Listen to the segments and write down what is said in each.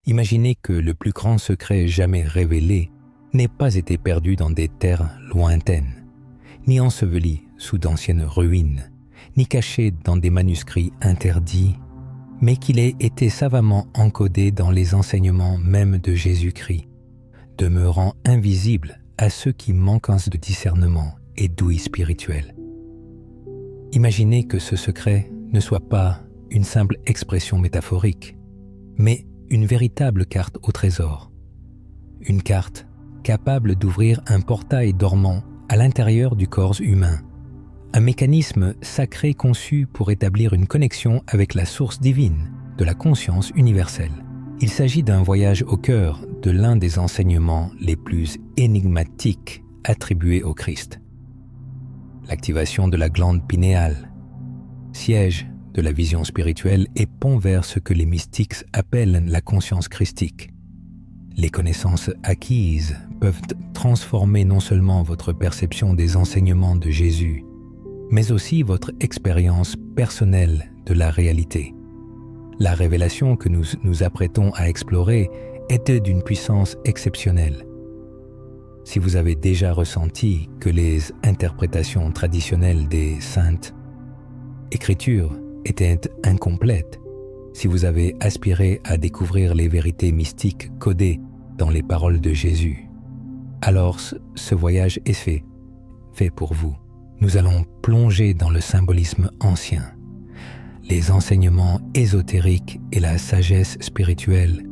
Imaginez que le plus grand secret jamais révélé n'ait pas été perdu dans des terres lointaines, ni enseveli sous d'anciennes ruines, ni caché dans des manuscrits interdits, mais qu'il ait été savamment encodé dans les enseignements même de Jésus-Christ, demeurant invisible à ceux qui manquent de discernement et d'ouïe spirituelle. Imaginez que ce secret ne soit pas une simple expression métaphorique, mais une véritable carte au trésor. Une carte capable d'ouvrir un portail dormant à l'intérieur du corps humain. Un mécanisme sacré conçu pour établir une connexion avec la source divine de la conscience universelle. Il s'agit d'un voyage au cœur de l'un des enseignements les plus énigmatiques attribués au Christ. L'activation de la glande pinéale, siège de la vision spirituelle et pont vers ce que les mystiques appellent la conscience christique. Les connaissances acquises peuvent transformer non seulement votre perception des enseignements de Jésus, mais aussi votre expérience personnelle de la réalité. La révélation que nous nous apprêtons à explorer était d'une puissance exceptionnelle. Si vous avez déjà ressenti que les interprétations traditionnelles des Saintes Écritures étaient incomplètes, si vous avez aspiré à découvrir les vérités mystiques codées dans les paroles de Jésus, alors ce voyage est fait pour vous. Nous allons plonger dans le symbolisme ancien, les enseignements ésotériques et la sagesse spirituelle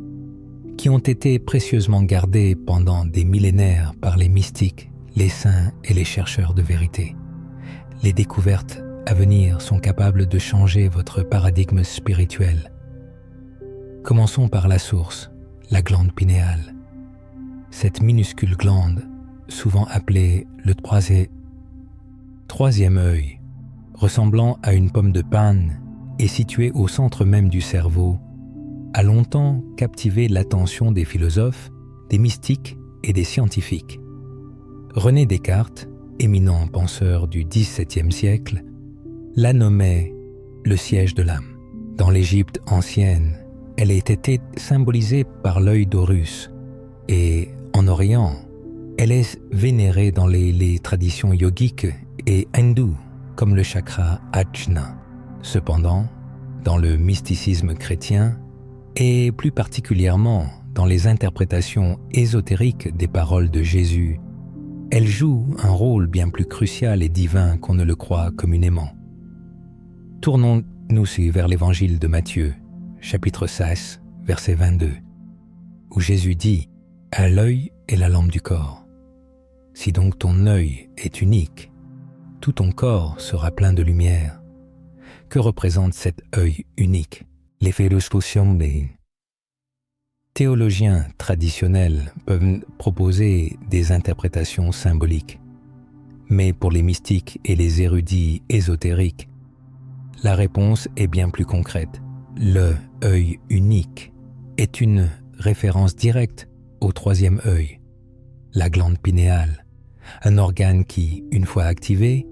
qui ont été précieusement gardés pendant des millénaires par les mystiques, les saints et les chercheurs de vérité. Les découvertes à venir sont capables de changer votre paradigme spirituel. Commençons par la source, la glande pinéale. Cette minuscule glande, souvent appelée le troisième œil, ressemblant à une pomme de Pan et située au centre même du cerveau, a longtemps captivé l'attention des philosophes, des mystiques et des scientifiques. René Descartes, éminent penseur du XVIIe siècle, la nommait le siège de l'âme. Dans l'Égypte ancienne, elle a été symbolisée par l'œil d'Horus et en Orient, elle est vénérée dans les traditions yogiques et hindoues comme le chakra Ajna. Cependant, dans le mysticisme chrétien et plus particulièrement dans les interprétations ésotériques des paroles de Jésus, elle joue un rôle bien plus crucial et divin qu'on ne le croit communément. Tournons-nous vers l'évangile de Matthieu, chapitre 16, verset 22, où Jésus dit « À l'œil est la lampe du corps. Si donc ton œil est unique, tout ton corps sera plein de lumière. » Que représente cet œil unique? Théologiens traditionnels peuvent proposer des interprétations symboliques, mais pour les mystiques et les érudits ésotériques, la réponse est bien plus concrète. Le œil unique est une référence directe au troisième œil, la glande pinéale, un organe qui, une fois activé,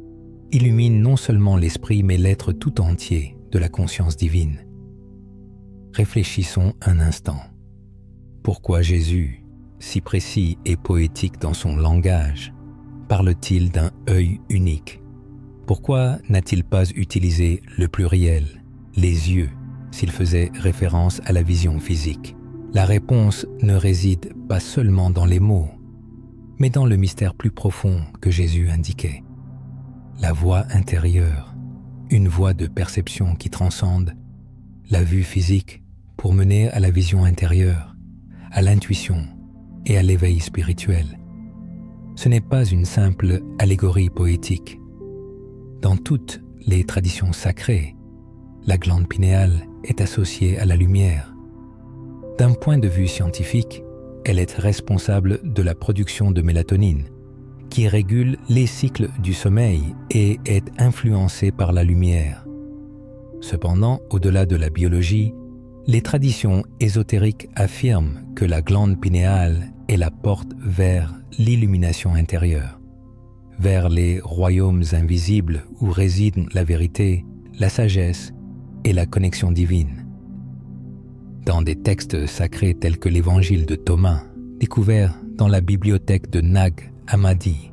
illumine non seulement l'esprit mais l'être tout entier de la conscience divine. Réfléchissons un instant. Pourquoi Jésus, si précis et poétique dans son langage, parle-t-il d'un œil unique? Pourquoi n'a-t-il pas utilisé le pluriel, les yeux, s'il faisait référence à la vision physique? La réponse ne réside pas seulement dans les mots, mais dans le mystère plus profond que Jésus indiquait. La voix intérieure, une voie de perception qui transcende la vue physique pour mener à la vision intérieure, à l'intuition et à l'éveil spirituel. Ce n'est pas une simple allégorie poétique. Dans toutes les traditions sacrées, la glande pinéale est associée à la lumière. D'un point de vue scientifique, elle est responsable de la production de mélatonine, qui régule les cycles du sommeil et est influencée par la lumière. Cependant, au-delà de la biologie, les traditions ésotériques affirment que la glande pinéale est la porte vers l'illumination intérieure, vers les royaumes invisibles où résident la vérité, la sagesse et la connexion divine. dans des textes sacrés tels que l'évangile de Thomas, découvert dans la bibliothèque de Nag Hammadi.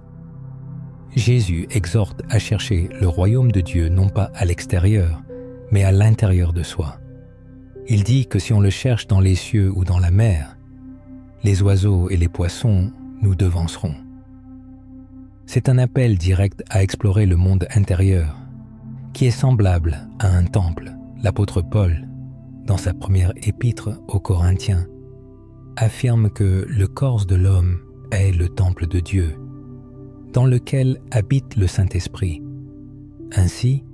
Jésus exhorte à chercher le royaume de Dieu non pas à l'extérieur, mais à l'intérieur de soi. Il dit que si on le cherche dans les cieux ou dans la mer, les oiseaux et les poissons nous devanceront. C'est un appel direct à explorer le monde intérieur, qui est semblable à un temple. L'apôtre Paul, dans sa première épître aux Corinthiens, affirme que le corps de l'homme est le temple de Dieu, dans lequel habite le Saint-Esprit. Ainsi,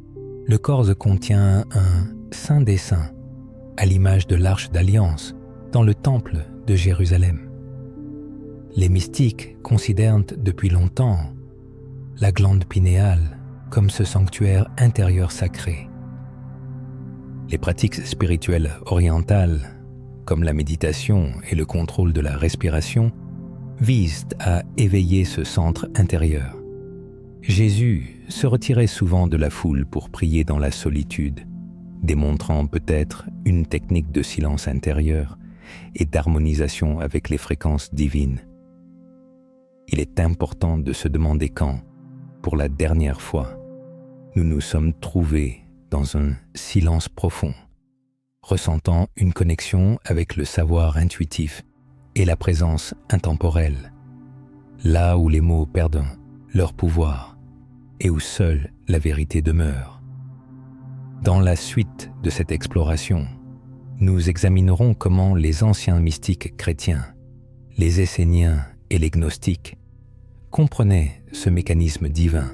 le corps contient un Saint des Saints, à l'image de l'Arche d'Alliance, dans le temple de Jérusalem. Les mystiques considèrent depuis longtemps la glande pinéale comme ce sanctuaire intérieur sacré. Les pratiques spirituelles orientales, comme la méditation et le contrôle de la respiration, visent à éveiller ce centre intérieur. Jésus se retirait souvent de la foule pour prier dans la solitude, démontrant peut-être une technique de silence intérieur et d'harmonisation avec les fréquences divines. Il est important de se demander quand, pour la dernière fois, nous nous sommes trouvés dans un silence profond, ressentant une connexion avec le savoir intuitif et la présence intemporelle, là où les mots perdent leur pouvoir et où seule la vérité demeure. Dans la suite de cette exploration, nous examinerons comment les anciens mystiques chrétiens, les Esséniens et les gnostiques, comprenaient ce mécanisme divin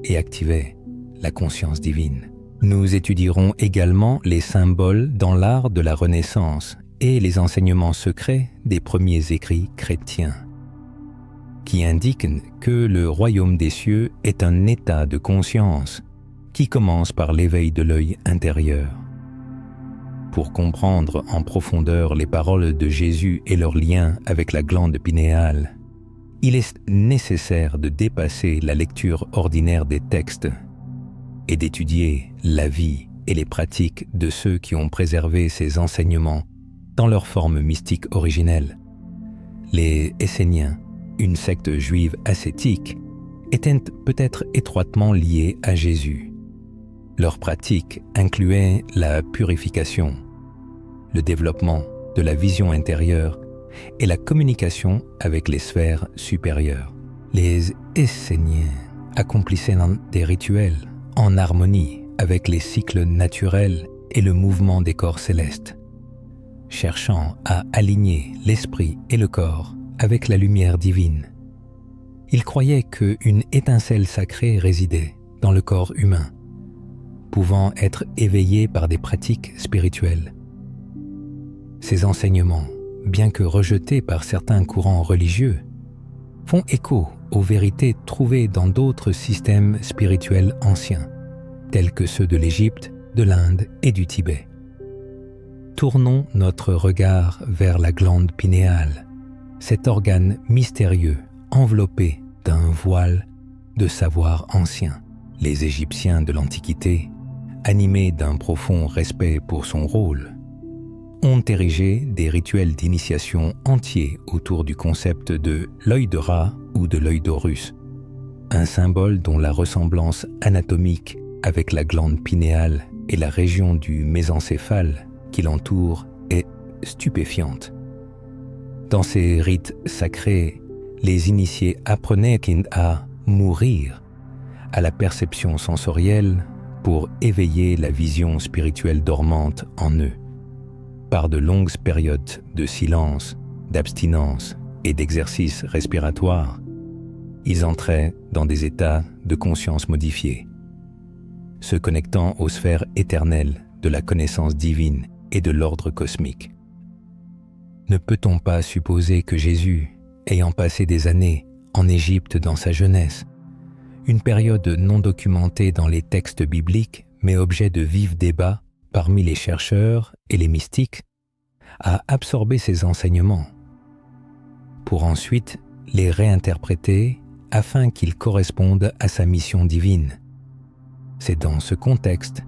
et activaient la conscience divine. Nous étudierons également les symboles dans l'art de la Renaissance et les enseignements secrets des premiers écrits chrétiens, qui indiquent que le royaume des cieux est un état de conscience qui commence par l'éveil de l'œil intérieur. Pour comprendre en profondeur les paroles de Jésus et leur lien avec la glande pinéale, il est nécessaire de dépasser la lecture ordinaire des textes et d'étudier la vie et les pratiques de ceux qui ont préservé ces enseignements dans leur forme mystique originelle. Les Esséniens, une secte juive ascétique, étaient peut-être étroitement liés à Jésus. Leurs pratiques incluaient la purification, le développement de la vision intérieure et la communication avec les sphères supérieures. Les Esséniens accomplissaient des rituels en harmonie avec les cycles naturels et le mouvement des corps célestes, cherchant à aligner l'esprit et le corps avec la lumière divine. Ils croyaient qu'une étincelle sacrée résidait dans le corps humain, pouvant être éveillée par des pratiques spirituelles. Ces enseignements, bien que rejetés par certains courants religieux, font écho aux vérités trouvées dans d'autres systèmes spirituels anciens, tels que ceux de l'Égypte, de l'Inde et du Tibet. Tournons notre regard vers la glande pinéale, cet organe mystérieux enveloppé d'un voile de savoir ancien. Les Égyptiens de l'Antiquité, animés d'un profond respect pour son rôle, ont érigé des rituels d'initiation entiers autour du concept de l'œil de Ra ou de l'œil d'Horus, un symbole dont la ressemblance anatomique avec la glande pinéale et la région du mésencéphale qui l'entoure est stupéfiante. Dans ces rites sacrés, les initiés apprenaient à mourir à la perception sensorielle pour éveiller la vision spirituelle dormante en eux. Par de longues périodes de silence, d'abstinence et d'exercice respiratoire, ils entraient dans des états de conscience modifiés, se connectant aux sphères éternelles de la connaissance divine et de l'ordre cosmique. Ne peut-on pas supposer que Jésus, ayant passé des années en Égypte dans sa jeunesse, une période non documentée dans les textes bibliques mais objet de vifs débats parmi les chercheurs et les mystiques, a absorbé ces enseignements pour ensuite les réinterpréter afin qu'ils correspondent à sa mission divine. C'est dans ce contexte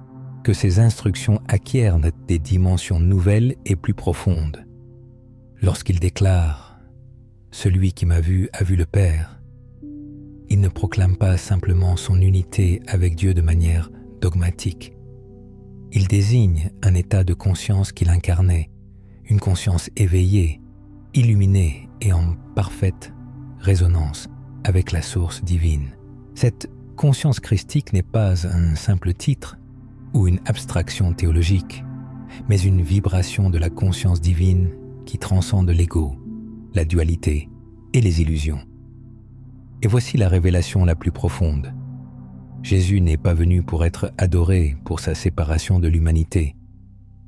que ces instructions acquièrent des dimensions nouvelles et plus profondes. Lorsqu'il déclare « Celui qui m'a vu a vu le Père », il ne proclame pas simplement son unité avec Dieu de manière dogmatique. Il désigne un état de conscience qu'il incarnait, une conscience éveillée, illuminée et en parfaite résonance avec la source divine. Cette conscience christique n'est pas un simple titre ou une abstraction théologique, mais une vibration de la conscience divine qui transcende l'ego, la dualité et les illusions. Et voici la révélation la plus profonde. Jésus n'est pas venu pour être adoré pour sa séparation de l'humanité,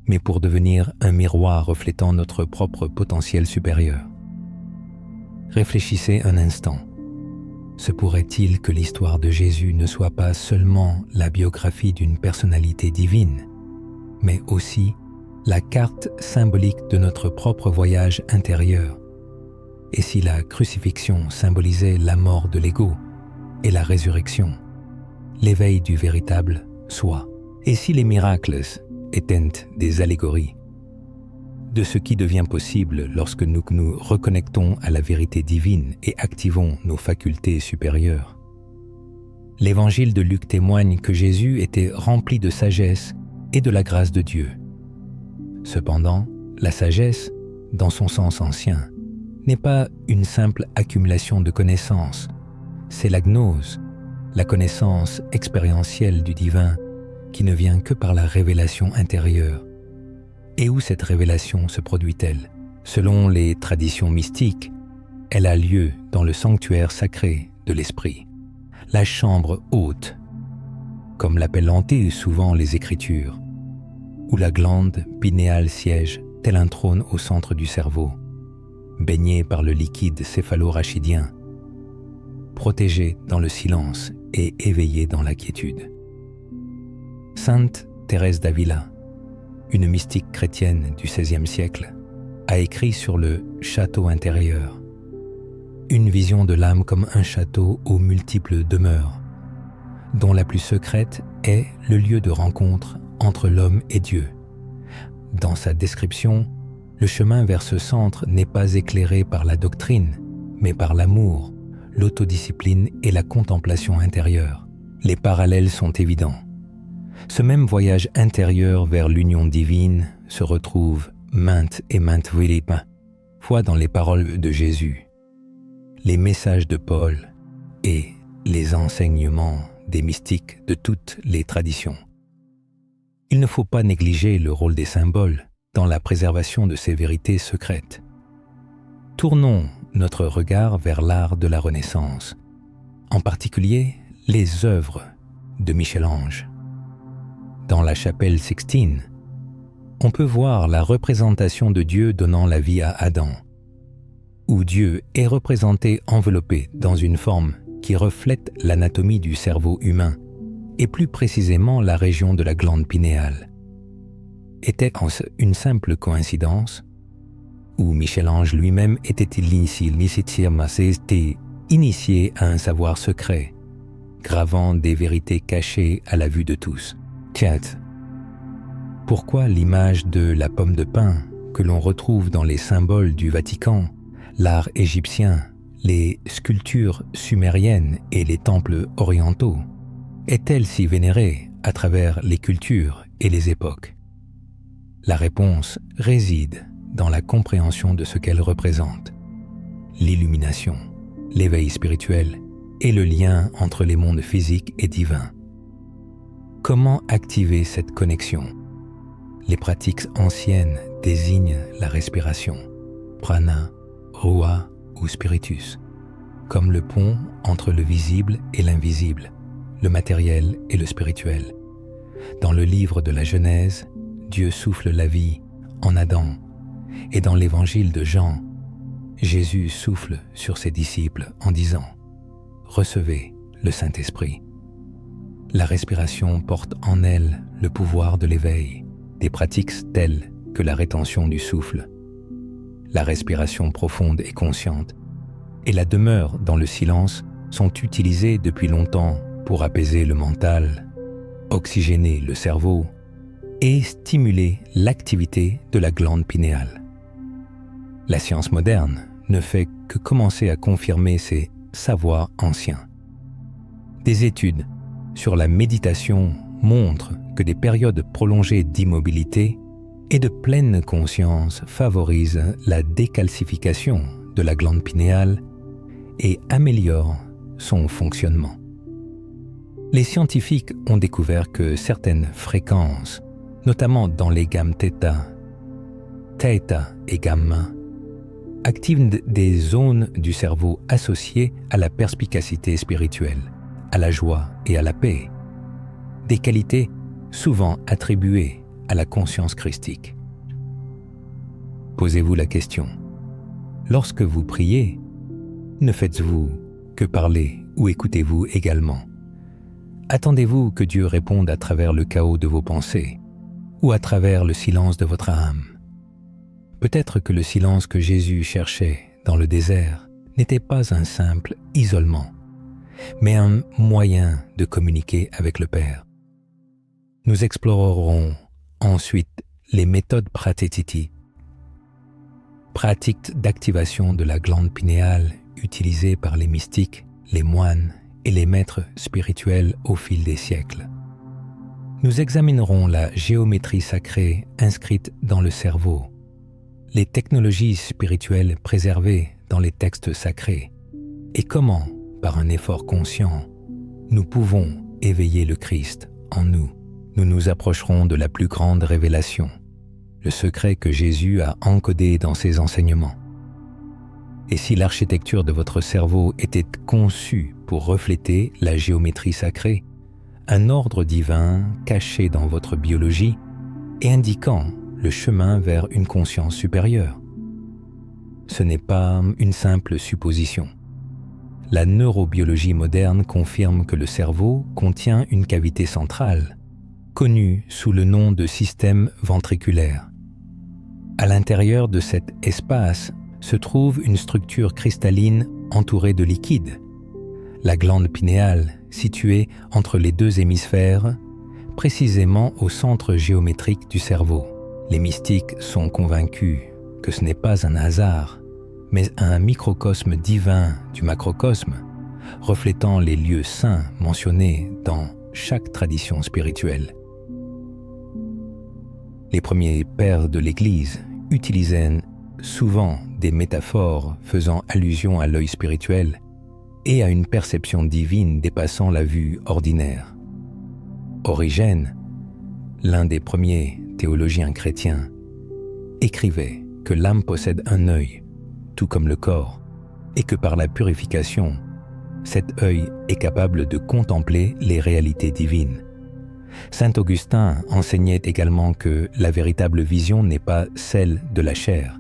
mais pour devenir un miroir reflétant notre propre potentiel supérieur. Réfléchissez un instant. Se pourrait-il que l'histoire de Jésus ne soit pas seulement la biographie d'une personnalité divine, mais aussi la carte symbolique de notre propre voyage intérieur? Et si la crucifixion symbolisait la mort de l'ego et la résurrection, l'éveil du véritable soi? Et si les miracles étaient des allégories de ce qui devient possible lorsque nous nous reconnectons à la vérité divine et activons nos facultés supérieures? L'Évangile de Luc témoigne que Jésus était rempli de sagesse et de la grâce de Dieu. Cependant, la sagesse, dans son sens ancien, n'est pas une simple accumulation de connaissances, c'est la gnose, la connaissance expérientielle du divin qui ne vient que par la révélation intérieure. Et où cette révélation se produit-elle? Selon les traditions mystiques, elle a lieu dans le sanctuaire sacré de l'esprit, la chambre haute, comme l'appellent hanter souvent les Écritures, où la glande pinéale siège tel un trône au centre du cerveau, baigné par le liquide céphalo-rachidien, protégé dans le silence et éveillé dans la quiétude. Sainte Thérèse d'Avila, une mystique chrétienne du XVIe siècle, a écrit sur le château intérieur, une vision de l'âme comme un château aux multiples demeures, dont la plus secrète est le lieu de rencontre entre l'homme et Dieu. Dans sa description, le chemin vers ce centre n'est pas éclairé par la doctrine, mais par l'amour, l'autodiscipline et la contemplation intérieure. Les parallèles sont évidents. Ce même voyage intérieur vers l'union divine se retrouve maintes et maintes fois dans les paroles de Jésus, les messages de Paul et les enseignements des mystiques de toutes les traditions. Il ne faut pas négliger le rôle des symboles dans la préservation de ces vérités secrètes. Tournons notre regard vers l'art de la Renaissance, en particulier les œuvres de Michel-Ange. Dans la chapelle Sixtine, on peut voir la représentation de Dieu donnant la vie à Adam, où Dieu est représenté enveloppé dans une forme qui reflète l'anatomie du cerveau humain et plus précisément la région de la glande pinéale. Était-ce une simple coïncidence? Ou Michel-Ange lui-même était-il initié à un savoir secret, gravant des vérités cachées à la vue de tous? Tiens, pourquoi l'image de la pomme de pin que l'on retrouve dans les symboles du Vatican, l'art égyptien, les sculptures sumériennes et les temples orientaux est-elle si vénérée à travers les cultures et les époques? La réponse réside dans la compréhension de ce qu'elle représente, l'illumination, l'éveil spirituel et le lien entre les mondes physiques et divins. Comment activer cette connexion? Les pratiques anciennes désignent la respiration, prana, rua ou spiritus, comme le pont entre le visible et l'invisible, le matériel et le spirituel. Dans le livre de la Genèse, Dieu souffle la vie en Adam, et dans l'évangile de Jean, Jésus souffle sur ses disciples en disant « Recevez le Saint-Esprit ». La respiration porte en elle le pouvoir de l'éveil, des pratiques telles que la rétention du souffle, la respiration profonde et consciente, et la demeure dans le silence sont utilisées depuis longtemps pour apaiser le mental, oxygéner le cerveau et stimuler l'activité de la glande pinéale. La science moderne ne fait que commencer à confirmer ces savoirs anciens. Des études sur la méditation montrent que des périodes prolongées d'immobilité et de pleine conscience favorisent la décalcification de la glande pinéale et améliorent son fonctionnement. Les scientifiques ont découvert que certaines fréquences, notamment dans les gammes θ et gamma, activent des zones du cerveau associées à la perspicacité spirituelle, à la joie et à la paix, des qualités souvent attribuées à la conscience christique. Posez-vous la question, lorsque vous priez, ne faites-vous que parler ou écoutez-vous également? Attendez-vous que Dieu réponde à travers le chaos de vos pensées ou à travers le silence de votre âme? Peut-être que le silence que Jésus cherchait dans le désert n'était pas un simple isolement, mais un moyen de communiquer avec le Père. Nous explorerons ensuite les méthodes pratetiti, pratiques d'activation de la glande pinéale utilisées par les mystiques, les moines et les maîtres spirituels au fil des siècles. Nous examinerons la géométrie sacrée inscrite dans le cerveau, les technologies spirituelles préservées dans les textes sacrés et comment, par un effort conscient, nous pouvons éveiller le Christ en nous. Nous nous approcherons de la plus grande révélation, le secret que Jésus a encodé dans ses enseignements. Et si l'architecture de votre cerveau était conçue pour refléter la géométrie sacrée, un ordre divin caché dans votre biologie et indiquant le chemin vers une conscience supérieure. Ce n'est pas une simple supposition. La neurobiologie moderne confirme que le cerveau contient une cavité centrale, connue sous le nom de système ventriculaire. À l'intérieur de cet espace se trouve une structure cristalline entourée de liquide, la glande pinéale située entre les deux hémisphères, précisément au centre géométrique du cerveau. Les mystiques sont convaincus que ce n'est pas un hasard, mais un microcosme divin du macrocosme, reflétant les lieux saints mentionnés dans chaque tradition spirituelle. Les premiers pères de l'Église utilisaient souvent des métaphores faisant allusion à l'œil spirituel et à une perception divine dépassant la vue ordinaire. Origène, l'un des premiers théologiens chrétiens, écrivait que l'âme possède un œil, tout comme le corps, et que par la purification, cet œil est capable de contempler les réalités divines. Saint Augustin enseignait également que la véritable vision n'est pas celle de la chair,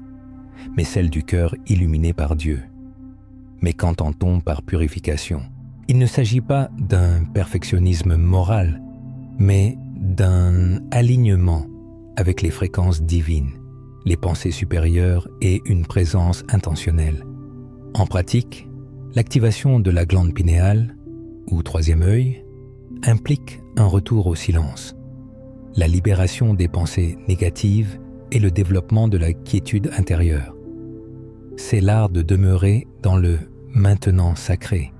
mais celle du cœur illuminé par Dieu. Mais qu'entend-on par purification? Il ne s'agit pas d'un perfectionnisme moral, mais d'un alignement avec les fréquences divines, les pensées supérieures et une présence intentionnelle. En pratique, l'activation de la glande pinéale, ou troisième œil, implique un retour au silence, la libération des pensées négatives et le développement de la quiétude intérieure. C'est l'art de demeurer dans le maintenant sacré,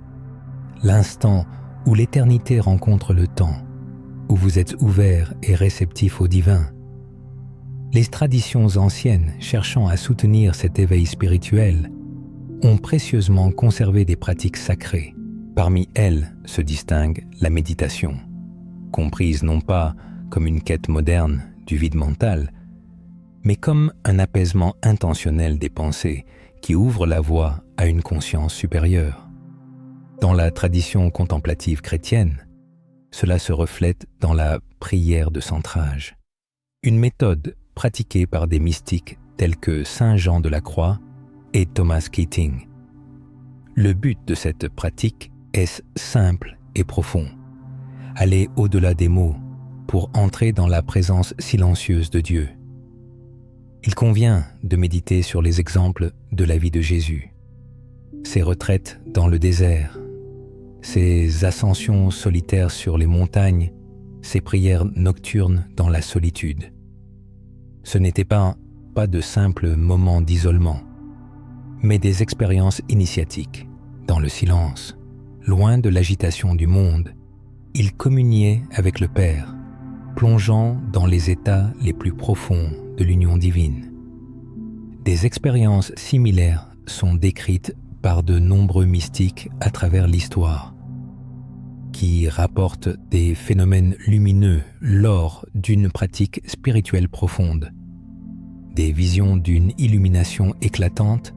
l'instant où l'éternité rencontre le temps, où vous êtes ouvert et réceptif au divin. Les traditions anciennes cherchant à soutenir cet éveil spirituel ont précieusement conservé des pratiques sacrées. Parmi elles se distingue la méditation, comprise non pas comme une quête moderne du vide mental, mais comme un apaisement intentionnel des pensées qui ouvre la voie à une conscience supérieure. Dans la tradition contemplative chrétienne, cela se reflète dans la prière de centrage, une méthode pratiquée par des mystiques tels que Saint Jean de la Croix et Thomas Keating. Le but de cette pratique est simple et profond, aller au-delà des mots pour entrer dans la présence silencieuse de Dieu. Il convient de méditer sur les exemples de la vie de Jésus, ses retraites dans le désert, ses ascensions solitaires sur les montagnes ses prières nocturnes dans la solitude. Ce n'étaient pas de simples moments d'isolement, mais des expériences initiatiques. Dans le silence, loin de l'agitation du monde, il communiait avec le Père, plongeant dans les états les plus profonds de l'union divine. Des expériences similaires sont décrites par de nombreux mystiques à travers l'histoire, qui rapportent des phénomènes lumineux lors d'une pratique spirituelle profonde, des visions d'une illumination éclatante,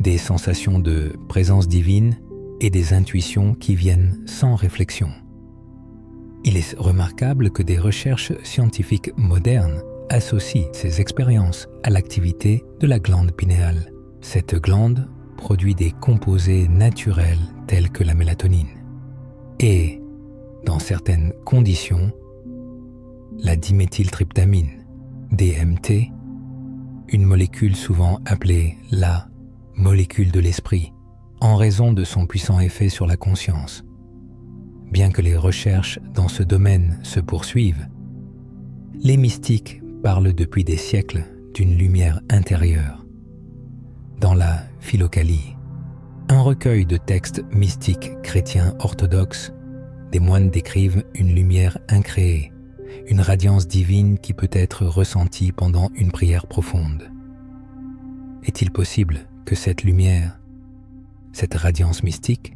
des sensations de présence divine et des intuitions qui viennent sans réflexion. Il est remarquable que des recherches scientifiques modernes associent ces expériences à l'activité de la glande pinéale. Cette glande produit des composés naturels tels que la mélatonine et, dans certaines conditions, la diméthyltryptamine, DMT, une molécule souvent appelée la molécule de l'esprit, en raison de son puissant effet sur la conscience. Bien que les recherches dans ce domaine se poursuivent, les mystiques parlent depuis des siècles d'une lumière intérieure. Dans la Philokalie, un recueil de textes mystiques chrétiens orthodoxes, des moines décrivent une lumière incréée, une radiance divine qui peut être ressentie pendant une prière profonde. Est-il possible que cette lumière, cette radiance mystique,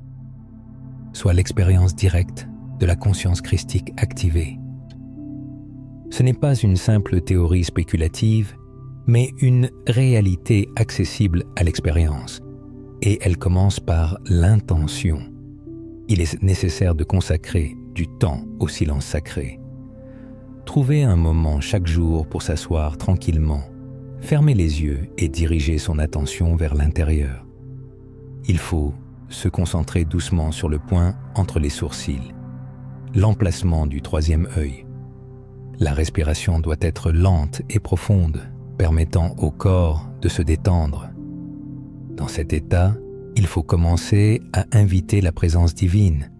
soit l'expérience directe de la conscience christique activée? Ce n'est pas une simple théorie spéculative, mais une réalité accessible à l'expérience, et elle commence par l'intention. Il est nécessaire de consacrer du temps au silence sacré. Trouver un moment chaque jour pour s'asseoir tranquillement, fermer les yeux et diriger son attention vers l'intérieur. Il faut se concentrer doucement sur le point entre les sourcils, l'emplacement du troisième œil. La respiration doit être lente et profonde, permettant au corps de se détendre. Dans cet état, il faut commencer à inviter la présence divine.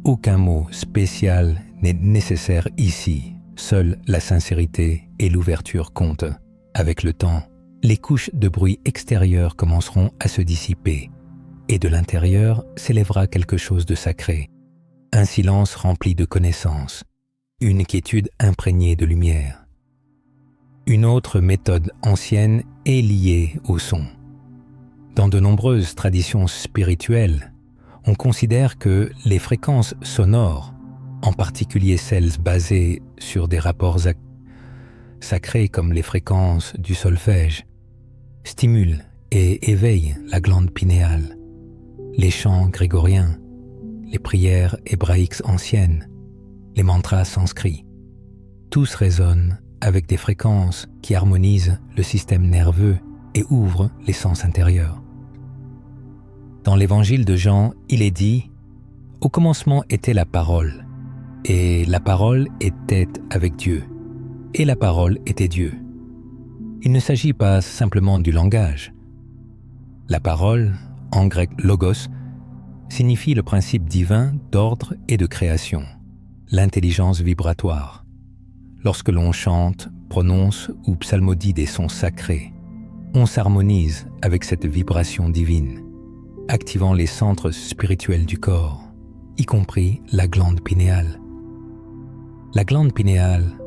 Aucun mot spécial n'est nécessaire ici, seule la sincérité et l'ouverture comptent. Avec le temps, les couches de bruit extérieur commenceront à se dissiper, et de l'intérieur s'élèvera quelque chose de sacré, un silence rempli de connaissances, une quiétude imprégnée de lumière. Une autre méthode ancienne est liée au son. Dans de nombreuses traditions spirituelles, on considère que les fréquences sonores, en particulier celles basées sur des rapports sacrés comme les fréquences du solfège, stimulent et éveillent la glande pinéale. Les chants grégoriens, les prières hébraïques anciennes, les mantras sanscrits, tous résonnent avec des fréquences qui harmonisent le système nerveux et ouvrent les sens intérieurs. Dans l'évangile de Jean, il est dit « Au commencement était la parole, et la parole était avec Dieu, et la parole était Dieu. » Il ne s'agit pas simplement du langage. La parole, en grec logos, signifie le principe divin d'ordre et de création, l'intelligence vibratoire. Lorsque l'on chante, prononce ou psalmodie des sons sacrés, on s'harmonise avec cette vibration divine, activant les centres spirituels du corps, y compris la glande pinéale. La glande pinéale,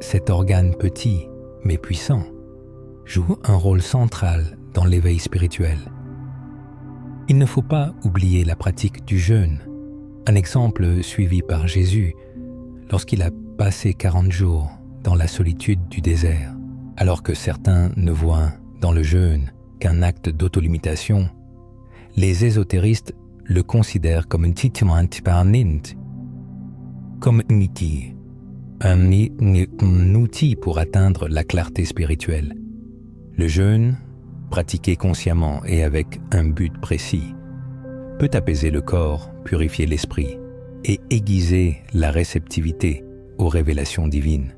cet organe petit mais puissant, joue un rôle central dans l'éveil spirituel. Il ne faut pas oublier la pratique du jeûne, un exemple suivi par Jésus lorsqu'il a passé 40 jours dans la solitude du désert, alors que certains ne voient dans le jeûne qu'un acte d'autolimitation. Les ésotéristes le considèrent comme un comme un outil pour atteindre la clarté spirituelle. Le jeûne, pratiqué consciemment et avec un but précis, peut apaiser le corps, purifier l'esprit et aiguiser la réceptivité aux révélations divines.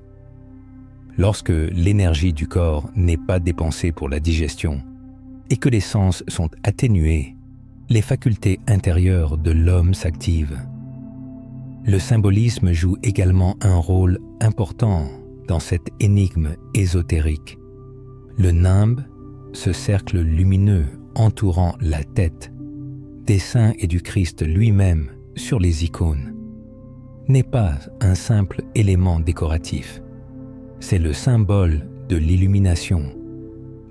Lorsque l'énergie du corps n'est pas dépensée pour la digestion et que les sens sont atténués, les facultés intérieures de l'homme s'activent. Le symbolisme joue également un rôle important dans cette énigme ésotérique. Le nimbe, ce cercle lumineux entourant la tête des saints et du Christ lui-même sur les icônes, n'est pas un simple élément décoratif. C'est le symbole de l'illumination,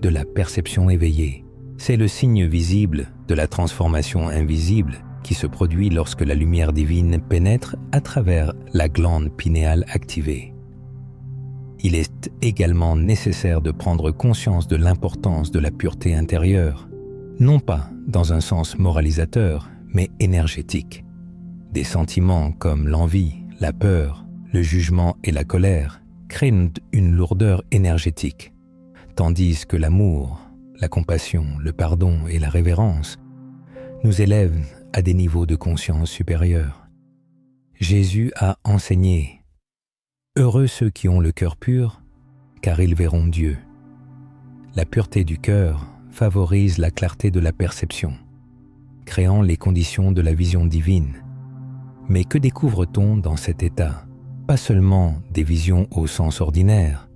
de la perception éveillée. C'est le signe visible de la transformation invisible qui se produit lorsque la lumière divine pénètre à travers la glande pinéale activée. Il est également nécessaire de prendre conscience de l'importance de la pureté intérieure, non pas dans un sens moralisateur, mais énergétique. Des sentiments comme l'envie, la peur, le jugement et la colère créent une lourdeur énergétique, tandis que l'amour, la compassion, le pardon et la révérence nous élèvent à des niveaux de conscience supérieurs. Jésus a enseigné « Heureux ceux qui ont le cœur pur, car ils verront Dieu ». La pureté du cœur favorise la clarté de la perception, créant les conditions de la vision divine. Mais que découvre-t-on dans cet état? Pas seulement des visions au sens ordinaire,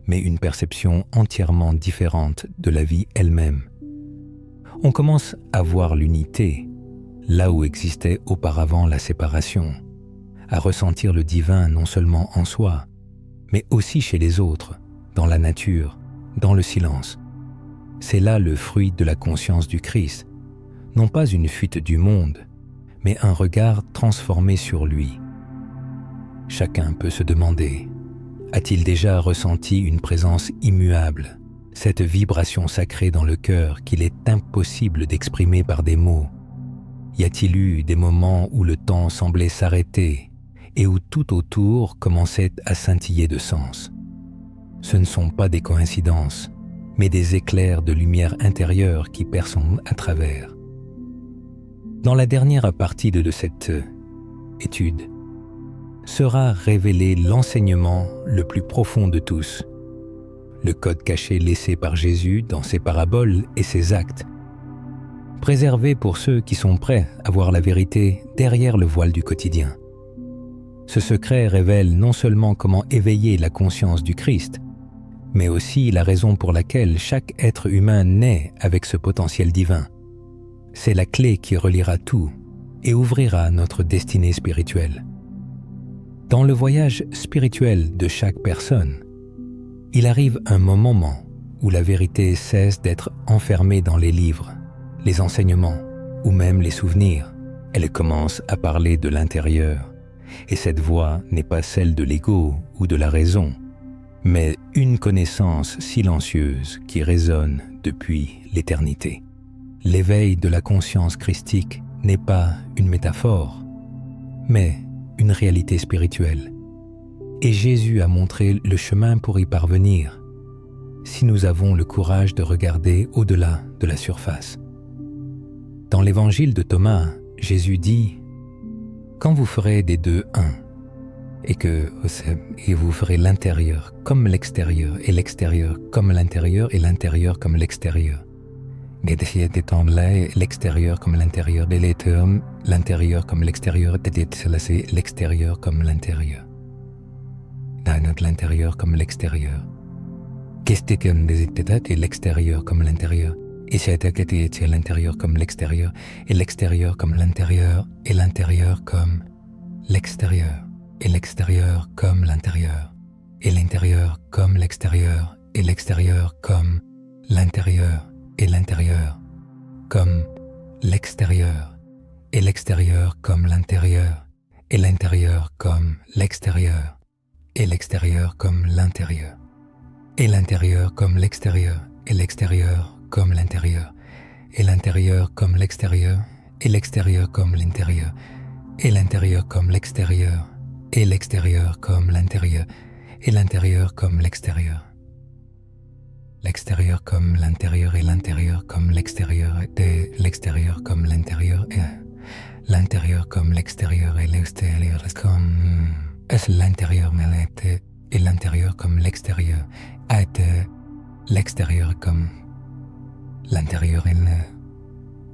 mais une perception entièrement différente de la vie elle-même. On commence à voir l'unité, là où existait auparavant la séparation, à ressentir le divin non seulement en soi, mais aussi chez les autres, dans la nature, dans le silence. C'est là le fruit de la conscience du Christ, non pas une fuite du monde, mais un regard transformé sur lui. Chacun peut se demander, a-t-il déjà ressenti une présence immuable, cette vibration sacrée dans le cœur qu'il est impossible d'exprimer par des mots? Y a-t-il eu des moments où le temps semblait s'arrêter et où tout autour commençait à scintiller de sens? Ce ne sont pas des coïncidences, mais des éclairs de lumière intérieure qui percent à travers. Dans la dernière partie de cette étude, sera révélé l'enseignement le plus profond de tous, le code caché laissé par Jésus dans ses paraboles et ses actes, préservé pour ceux qui sont prêts à voir la vérité derrière le voile du quotidien. Ce secret révèle non seulement comment éveiller la conscience du Christ, mais aussi la raison pour laquelle chaque être humain naît avec ce potentiel divin. C'est la clé qui reliera tout et ouvrira notre destinée spirituelle. Dans le voyage spirituel de chaque personne, il arrive un moment où la vérité cesse d'être enfermée dans les livres, les enseignements ou même les souvenirs. Elle commence à parler de l'intérieur. Et cette voix n'est pas celle de l'ego ou de la raison, mais une connaissance silencieuse qui résonne depuis l'éternité. L'éveil de la conscience christique n'est pas une métaphore, mais une réalité spirituelle. Et Jésus a montré le chemin pour y parvenir, si nous avons le courage de regarder au-delà de la surface. Dans l'évangile de Thomas, Jésus dit « Quand vous ferez des deux un, et vous ferez l'intérieur comme l'extérieur, et l'extérieur comme l'intérieur, et l'intérieur comme l'extérieur. L'extérieur comme l'intérieur, l'intérieur comme l'extérieur, l'extérieur comme l'intérieur. L'intérieur comme l'extérieur. Et l'extérieur comme l'intérieur. Et c'est l'intérieur comme l'extérieur, et l'extérieur comme l'intérieur, et l'intérieur comme l'extérieur, et l'extérieur comme l'intérieur, et l'intérieur comme l'extérieur, et l'extérieur comme l'intérieur, et l'intérieur comme l'extérieur, et l'extérieur comme l'intérieur, et l'intérieur comme l'extérieur, et l'extérieur comme l'intérieur, et l'intérieur comme l'extérieur, et l'extérieur comme l'intérieur, et l'intérieur comme l'extérieur, et l'extérieur comme l'intérieur, et l'intérieur comme l'extérieur, et l'extérieur comme l'intérieur, et l'intérieur comme l'extérieur. L'extérieur comme l'intérieur et l'intérieur comme l'extérieur, et l'extérieur comme l'intérieur, et l'intérieur comme l'extérieur, et l'extérieur comme l'intérieur, et l'intérieur comme l'extérieur, et l'extérieur comme l'intérieur, et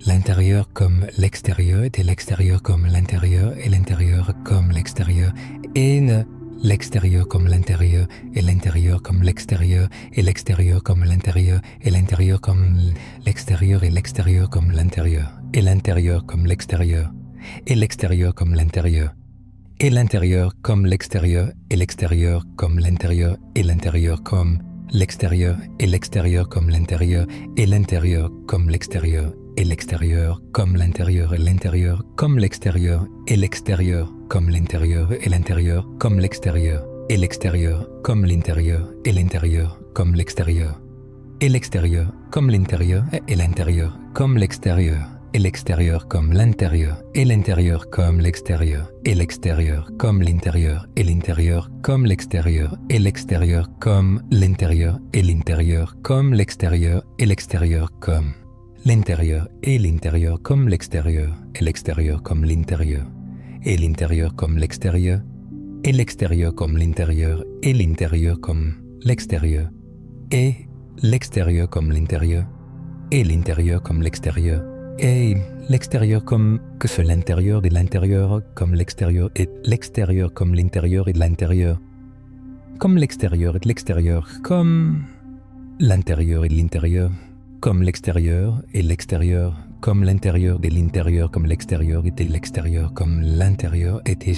l'intérieur comme l'extérieur, et l'extérieur comme l'intérieur, et l'intérieur comme l'extérieur, et l'extérieur comme l'intérieur, et l'intérieur comme l'extérieur, et l'extérieur comme l'intérieur, et l'intérieur comme l'extérieur, et l'extérieur comme l'intérieur, et l'intérieur comme l'extérieur, et l'extérieur comme l'intérieur, et l'intérieur comme l'extérieur, et l'extérieur comme l'intérieur, et l'intérieur comme l'extérieur, et l'extérieur comme l'intérieur, et l'intérieur comme l'extérieur, et l'extérieur comme l'intérieur, et l'intérieur comme l'extérieur, et l'extérieur comme l'intérieur, et l'intérieur comme l'extérieur, et l'extérieur comme l'intérieur, et l'intérieur comme l'extérieur, et l'extérieur comme l'intérieur, et l'intérieur comme l'extérieur, et l'extérieur comme l'intérieur, et l'intérieur comme l'extérieur, et l'extérieur comme l'intérieur, et l'intérieur comme l'extérieur, et l'extérieur comme l'intérieur, et l'intérieur comme l'extérieur, et l'extérieur comme l'intérieur, et l'intérieur comme l'extérieur, et l'extérieur comme l'intérieur, et l'intérieur comme l'extérieur, et l'extérieur comme l'intérieur, et l'intérieur comme l'extérieur, et l'extérieur comme l'intérieur, et l'intérieur comme l'extérieur, et l'extérieur comme que c'est l'intérieur de l'intérieur comme l'extérieur, et l'extérieur comme l'intérieur et de l'intérieur, comme l'extérieur et de l'extérieur, comme l'intérieur et de l'intérieur, comme l'extérieur et l'extérieur, comme l'intérieur de l'intérieur, comme l'extérieur et de l'extérieur, comme l'intérieur et de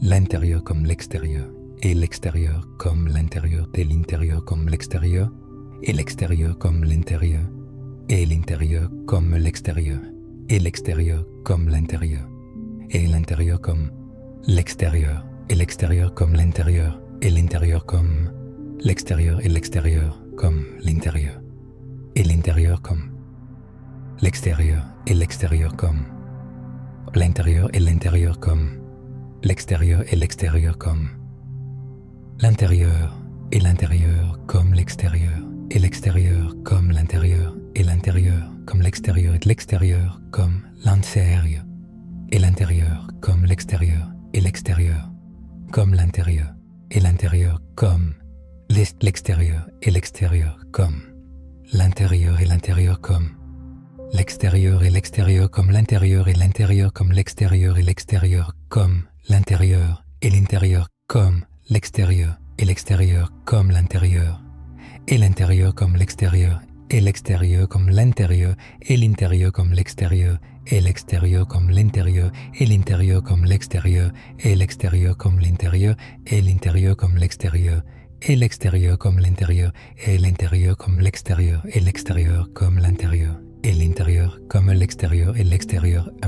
l'intérieur comme l'extérieur, et l'extérieur comme l'intérieur de l'intérieur comme l'extérieur, et l'extérieur comme l'intérieur, et l'intérieur comme l'extérieur, et l'extérieur comme l'intérieur, et l'intérieur comme l'extérieur, et l'extérieur comme l'intérieur, et l'intérieur comme l'extérieur, et l'extérieur comme l'intérieur, et l'intérieur comme l'extérieur, et l'extérieur comme l'intérieur, et l'intérieur comme l'extérieur, et l'extérieur comme l'intérieur, et l'intérieur comme l'extérieur, et l'extérieur comme l'intérieur, et l'intérieur comme l'extérieur, et l'extérieur comme l'intérieur, et l'intérieur comme l'extérieur, et l'extérieur comme l'intérieur, et l'intérieur comme l'extérieur, et l'extérieur comme l'intérieur, et l'intérieur comme l'extérieur, et l'extérieur comme l'intérieur, et l'intérieur comme l'extérieur, et l'extérieur comme l'intérieur, et l'intérieur comme l'extérieur, et l'extérieur comme l'intérieur, et l'intérieur comme l'extérieur, et l'extérieur comme l'intérieur, et l'intérieur comme l'extérieur, et l'extérieur comme l'intérieur, et l'intérieur comme l'extérieur, et l'extérieur comme l'intérieur, et l'intérieur comme l'extérieur, et l'extérieur comme l'intérieur, et l'intérieur comme l'extérieur, et l'extérieur comme l'intérieur, et l'intérieur comme l'extérieur, et l'extérieur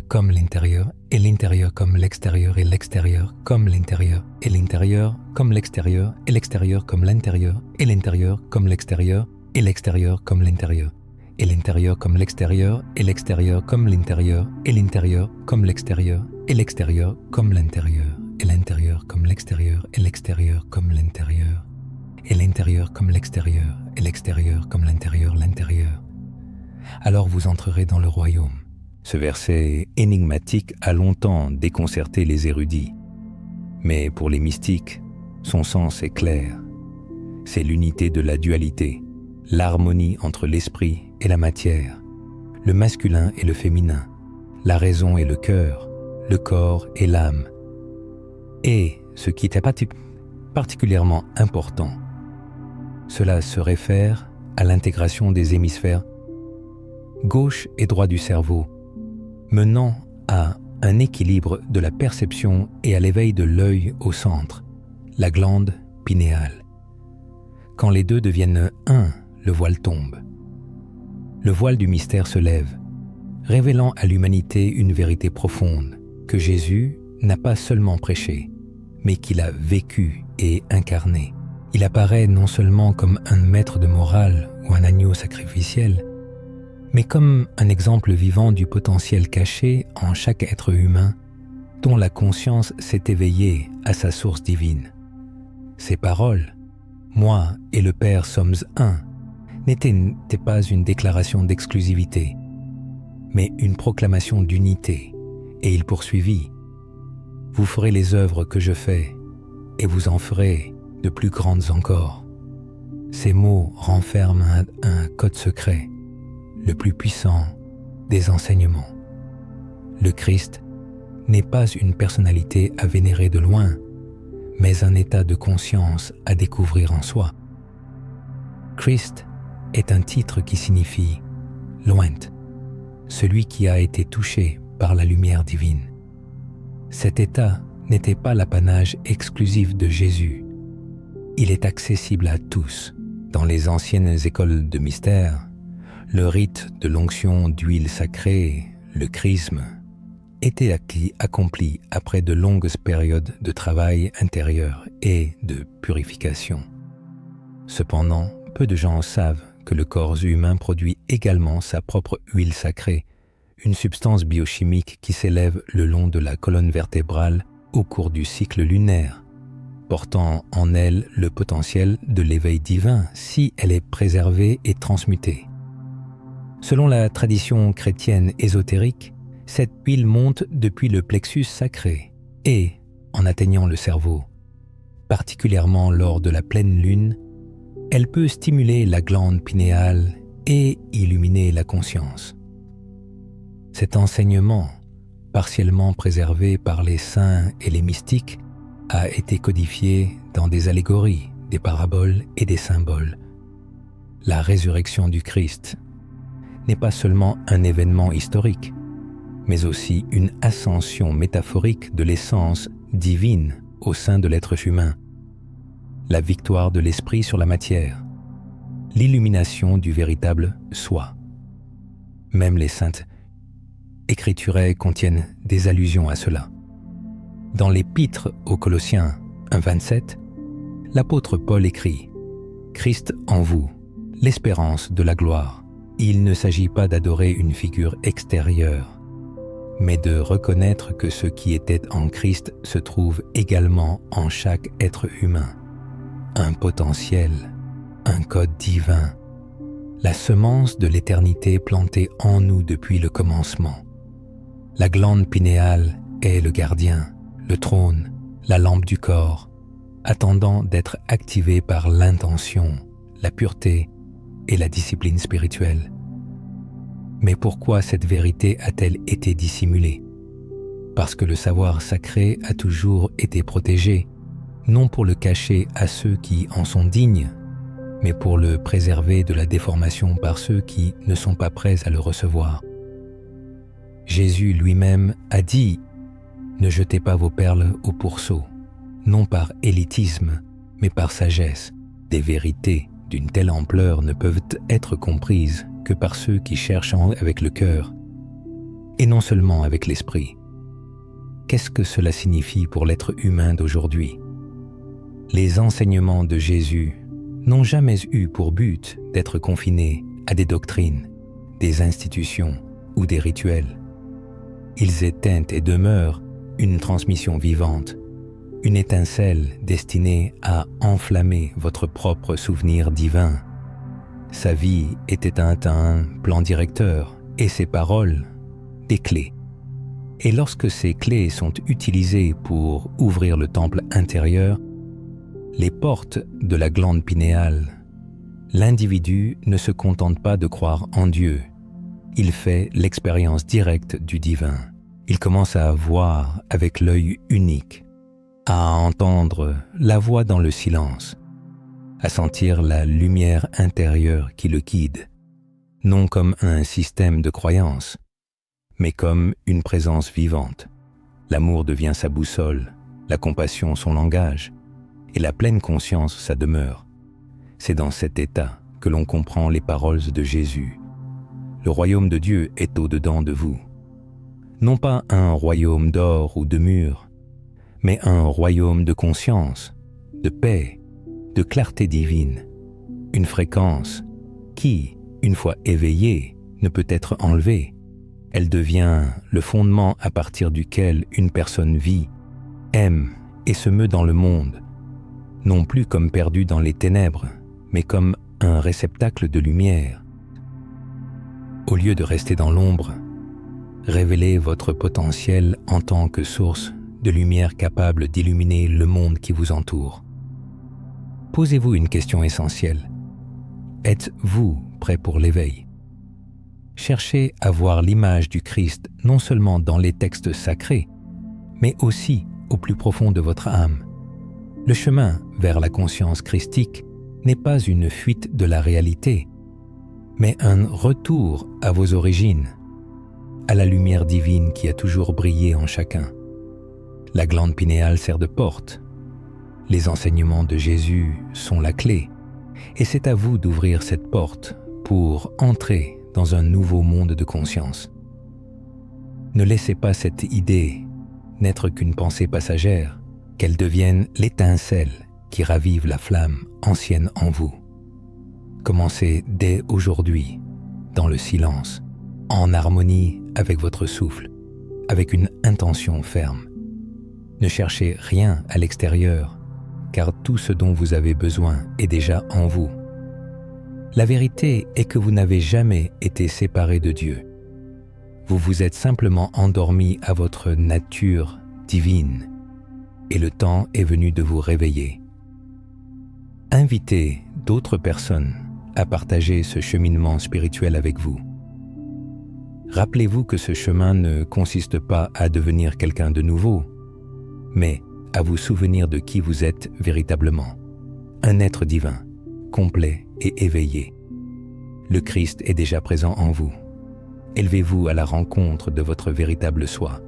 comme l'intérieur, et l'intérieur comme l'extérieur, et l'extérieur comme l'intérieur, et l'intérieur comme l'extérieur, et l'extérieur comme l'intérieur, et l'intérieur comme l'extérieur, et l'extérieur comme l'intérieur, et l'intérieur comme l'extérieur, et l'extérieur comme l'intérieur, et l'intérieur comme l'extérieur, et l'extérieur comme l'intérieur, et l'intérieur comme l'extérieur, et l'extérieur comme l'intérieur, et l'intérieur comme l'extérieur, et l'extérieur comme l'intérieur, et l'intérieur comme l'extérieur, et l'extérieur comme l'intérieur, l'intérieur. Alors vous entrerez dans le royaume. Ce verset énigmatique a longtemps déconcerté les érudits. Mais pour les mystiques, son sens est clair. C'est l'unité de la dualité, l'harmonie entre l'esprit et la matière, le masculin et le féminin, la raison et le cœur, le corps et l'âme. Et ce qui est particulièrement important, cela se réfère à l'intégration des hémisphères gauche et droit du cerveau, menant à un équilibre de la perception et à l'éveil de l'œil au centre, la glande pinéale. Quand les deux deviennent un, le voile tombe. Le voile du mystère se lève, révélant à l'humanité une vérité profonde que Jésus n'a pas seulement prêchée, mais qu'il a vécue et incarnée. Il apparaît non seulement comme un maître de morale ou un agneau sacrificiel, mais comme un exemple vivant du potentiel caché en chaque être humain dont la conscience s'est éveillée à sa source divine. Ces paroles, « Moi et le Père sommes un », n'étaient pas une déclaration d'exclusivité, mais une proclamation d'unité, et il poursuivit « Vous ferez les œuvres que je fais, et vous en ferez de plus grandes encore. » Ces mots renferment un code secret, le plus puissant des enseignements. Le Christ n'est pas une personnalité à vénérer de loin, mais un état de conscience à découvrir en soi. Christ est un titre qui signifie « loint », celui qui a été touché par la lumière divine. Cet état n'était pas l'apanage exclusif de Jésus. Il est accessible à tous. Dans les anciennes écoles de mystère, le rite de l'onction d'huile sacrée, le chrisme, était accompli après de longues périodes de travail intérieur et de purification. Cependant, peu de gens savent que le corps humain produit également sa propre huile sacrée, une substance biochimique qui s'élève le long de la colonne vertébrale au cours du cycle lunaire, portant en elle le potentiel de l'éveil divin si elle est préservée et transmutée. Selon la tradition chrétienne ésotérique, cette huile monte depuis le plexus sacré et, en atteignant le cerveau, particulièrement lors de la pleine lune, elle peut stimuler la glande pinéale et illuminer la conscience. Cet enseignement, partiellement préservé par les saints et les mystiques, a été codifié dans des allégories, des paraboles et des symboles. La résurrection du Christ n'est pas seulement un événement historique, mais aussi une ascension métaphorique de l'essence divine au sein de l'être humain, la victoire de l'esprit sur la matière, l'illumination du véritable soi. Même les saintes écritures contiennent des allusions à cela. Dans l'Épître aux Colossiens 1,27, l'apôtre Paul écrit « Christ en vous, l'espérance de la gloire. Il ne s'agit pas d'adorer une figure extérieure, mais de reconnaître que ce qui était en Christ se trouve également en chaque être humain. Un potentiel, un code divin, la semence de l'éternité plantée en nous depuis le commencement. La glande pinéale est le gardien, le trône, la lampe du corps, attendant d'être activée par l'intention, la pureté et la discipline spirituelle. Mais pourquoi cette vérité a-t-elle été dissimulée? Parce que le savoir sacré a toujours été protégé, non pour le cacher à ceux qui en sont dignes, mais pour le préserver de la déformation par ceux qui ne sont pas prêts à le recevoir. Jésus lui-même a dit « Ne jetez pas vos perles au pourceau, non par élitisme, mais par sagesse. Des vérités d'une telle ampleur ne peuvent être comprises que par ceux qui cherchent avec le cœur, et non seulement avec l'esprit. » Qu'est-ce que cela signifie pour l'être humain d'aujourd'hui? Les enseignements de Jésus n'ont jamais eu pour but d'être confinés à des doctrines, des institutions ou des rituels. Ils étaient et demeurent une transmission vivante, une étincelle destinée à enflammer votre propre souvenir divin. Sa vie était un plan directeur et ses paroles, des clés. Et lorsque ces clés sont utilisées pour ouvrir le temple intérieur, les portes de la glande pinéale, l'individu ne se contente pas de croire en Dieu. Il fait l'expérience directe du divin. Il commence à voir avec l'œil unique, à entendre la voix dans le silence, à sentir la lumière intérieure qui le guide, non comme un système de croyances, mais comme une présence vivante. L'amour devient sa boussole, la compassion son langage, et la pleine conscience sa demeure. C'est dans cet état que l'on comprend les paroles de Jésus. Le royaume de Dieu est au-dedans de vous. Non pas un royaume d'or ou de murs, mais un royaume de conscience, de paix, de clarté divine, une fréquence qui, une fois éveillée, ne peut être enlevée. Elle devient le fondement à partir duquel une personne vit, aime et se meut dans le monde, non plus comme perdu dans les ténèbres, mais comme un réceptacle de lumière. Au lieu de rester dans l'ombre, révélez votre potentiel en tant que source de lumière capable d'illuminer le monde qui vous entoure. Posez-vous une question essentielle. êtes-vous prêt pour l'éveil? Cherchez à voir l'image du Christ non seulement dans les textes sacrés, mais aussi au plus profond de votre âme. Le chemin vers la conscience christique n'est pas une fuite de la réalité, mais un retour à vos origines, à la lumière divine qui a toujours brillé en chacun. La glande pinéale sert de porte. Les enseignements de Jésus sont la clé, et c'est à vous d'ouvrir cette porte pour entrer dans un nouveau monde de conscience. Ne laissez pas cette idée n'être qu'une pensée passagère, qu'elle devienne l'étincelle qui ravive la flamme ancienne en vous. Commencez dès aujourd'hui, dans le silence, en harmonie avec votre souffle, avec une intention ferme. Ne cherchez rien à l'extérieur, car tout ce dont vous avez besoin est déjà en vous. La vérité est que vous n'avez jamais été séparé de Dieu. Vous vous êtes simplement endormi à votre nature divine, et le temps est venu de vous réveiller. Invitez d'autres personnes à partager ce cheminement spirituel avec vous. Rappelez-vous que ce chemin ne consiste pas à devenir quelqu'un de nouveau, mais à vous souvenir de qui vous êtes véritablement, un être divin, complet et éveillé. Le Christ est déjà présent en vous. Élevez-vous à la rencontre de votre véritable soi.